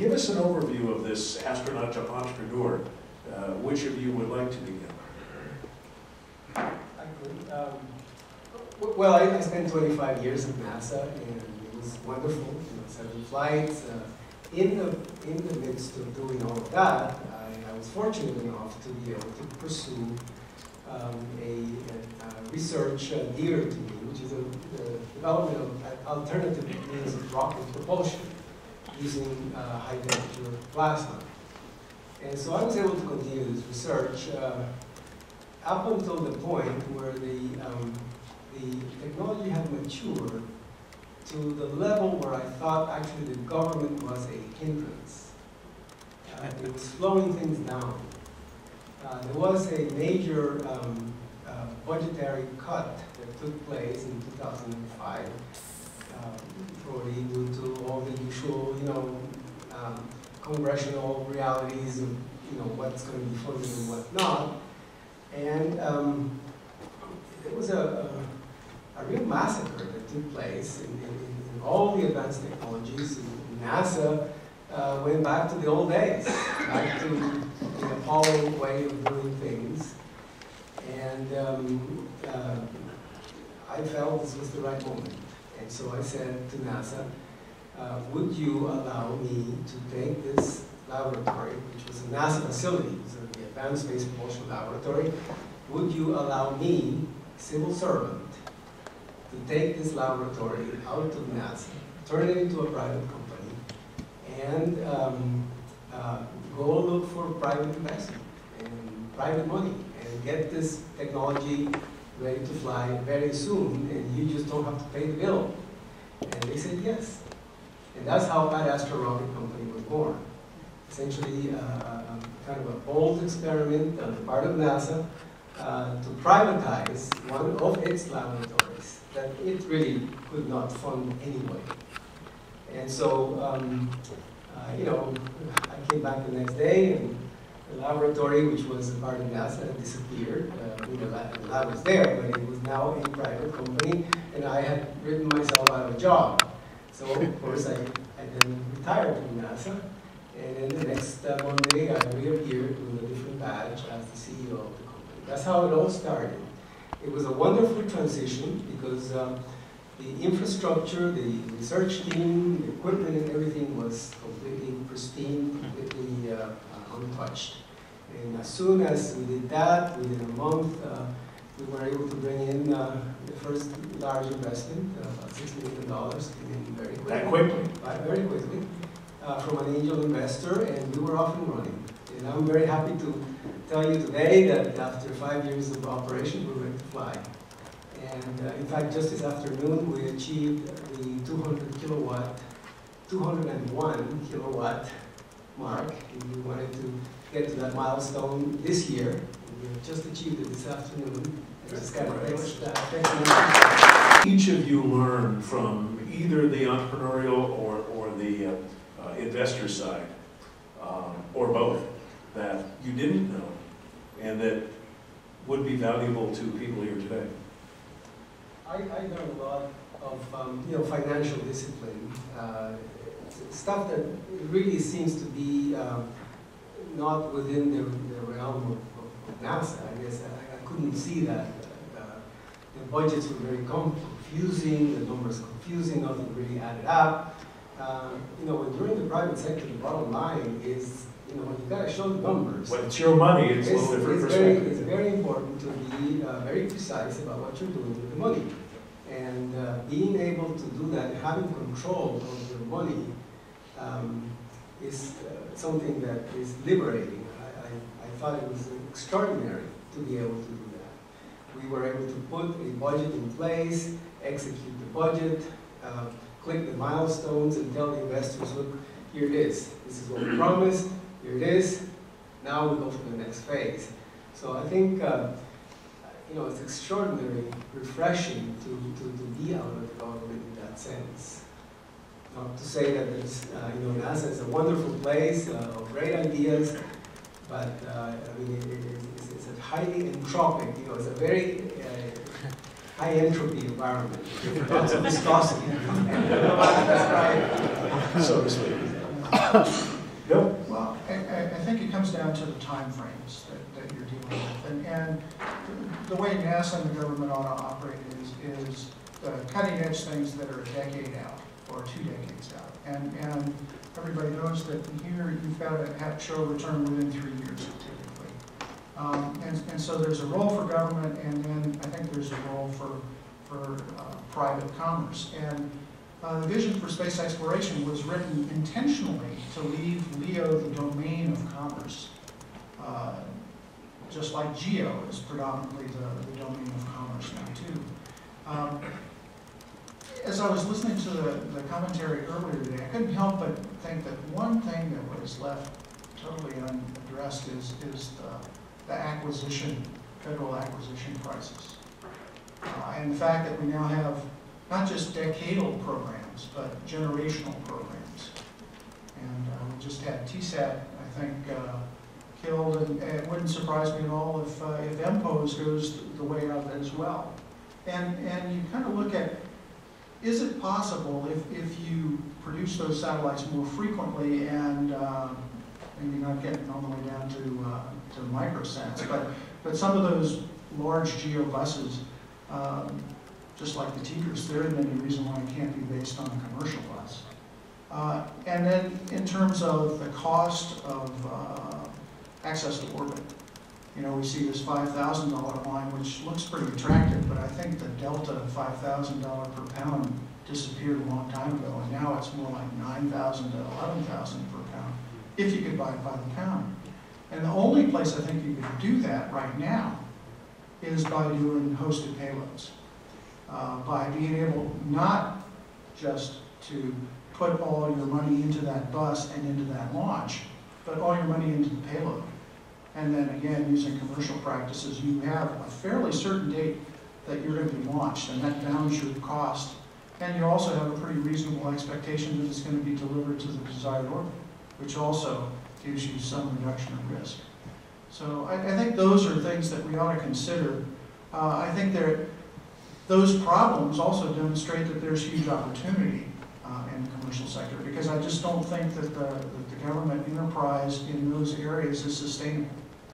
Give us an overview of this astronaut entrepreneur. Which of you would like to begin? I could. Well, I spent 25 years at NASA, and it was wonderful. 7 flights. In the midst of doing all of that, I was fortunate enough to be able to pursue a research dear to me, which is the development of alternative means of rocket propulsion using high temperature plasma. And so I was able to continue this research up until the point where the technology had matured to the level where I thought actually the government was a hindrance. It was slowing things down. There was a major budgetary cut that took place in 2005, probably due to all the usual, congressional realities of, what's going to be funded and what not. And it was a real massacre that took place in all the advanced technologies. And NASA went back to the old days, back to the Apollo way of doing things. And I felt this was the right moment. And so I said to NASA, would you allow me to take this laboratory, which was a NASA facility, so the Advanced Space Propulsion Laboratory, would you allow me, civil servant, to take this laboratory out of NASA, turn it into a private company, and go look for private investment and private money, and get this technology ready to fly very soon, and you just don't have to pay the bill. And they said yes. And that's how that Astro Rocket Company was born. Essentially, kind of a bold experiment on the part of NASA to privatize one of its laboratories that it really could not fund anyway. And so, I came back the next day, and the laboratory, which was a part of NASA, had disappeared. The lab was there, but it was now a private company, and I had written myself out of a job. So, of course, I then retired from NASA, and then the next Monday I reappeared with a different badge as the CEO of the company. That's how it all started. It was a wonderful transition because the infrastructure, the research team, the equipment and everything was completely pristine, completely untouched. And as soon as we did that, within a month, we were able to bring in the first large investment, about $6 million, came in very quickly. That quickly? Very quickly, from an angel investor, and we were off and running. And I'm very happy to tell you today that after 5 years of operation, we're ready to fly. And in fact, just this afternoon, we achieved the 201 kilowatt mark. And we wanted to get to that milestone this year. And we have just achieved it this afternoon. Just kind of Each of you learned from either the entrepreneurial or the investor side, or both, that you didn't know and that would be valuable to people here today. I learned a lot of financial discipline, stuff that really seems to be not within the realm of NASA. I guess I couldn't see that. The budgets were very confusing, the numbers confusing, nothing really added up. When you're in the private sector, the bottom line is, you got to show the numbers. When it's your money, it's a little different perspective. It's very important to be very precise about what you're doing with the money. And being able to do that, having control of your money, is something that is liberating. I thought it was extraordinary to be able to do that. We were able to put a budget in place, execute the budget, click the milestones, and tell the investors, look, here it is. This is what we promised. Here it is. Now we go for the next phase. So I think it's extraordinarily refreshing to be out of the government in that sense. Not to say that there's, NASA is a wonderful place of great ideas, but it's a highly entropic. It's a very high entropy environment. Lots of viscosity. So to speak. Bill? Well, I think it comes down to the time frames that you're dealing with. And the way NASA and the government ought to operate is cutting edge things that are a decade out or 2 decades out. And everybody knows that here you've got to show a return within 3 years typically. And so there's a role for government, and then I think there's a role for private commerce. And the vision for space exploration was written intentionally to leave LEO the domain of commerce, just like GEO is predominantly the domain of commerce now too. As I was listening to the commentary earlier today, I couldn't help but think that one thing that was left totally unaddressed is the acquisition, federal acquisition crisis. And the fact that we now have not just decadal programs, but generational programs. And we just had TSAT, I think, killed, and it wouldn't surprise me at all if MPOS goes the way of it as well. And you kind of look at, is it possible if you produce those satellites more frequently and maybe not getting all the way down to microsats, but some of those large GEO buses, just like the Tigers, there isn't any reason why it can't be based on a commercial bus. And then in terms of the cost of access to orbit, you know, we see this $5,000 line, which looks pretty attractive, but I think the delta of $5,000 per pound disappeared a long time ago, and now it's more like $9,000 to $11,000 per pound, if you could buy it by the pound. And the only place I think you could do that right now is by doing hosted payloads. By being able not just to put all your money into that bus and into that launch, but all your money into the payload. And then again, using commercial practices, you have a fairly certain date that you're going to be launched, and that bounds your cost. And you also have a pretty reasonable expectation that it's going to be delivered to the desired orbit, which also gives you some reduction of risk. So I think those are things that we ought to consider. I think those problems also demonstrate that there's huge opportunity in the commercial sector, because I just don't think that the government enterprise in those areas is sustainable.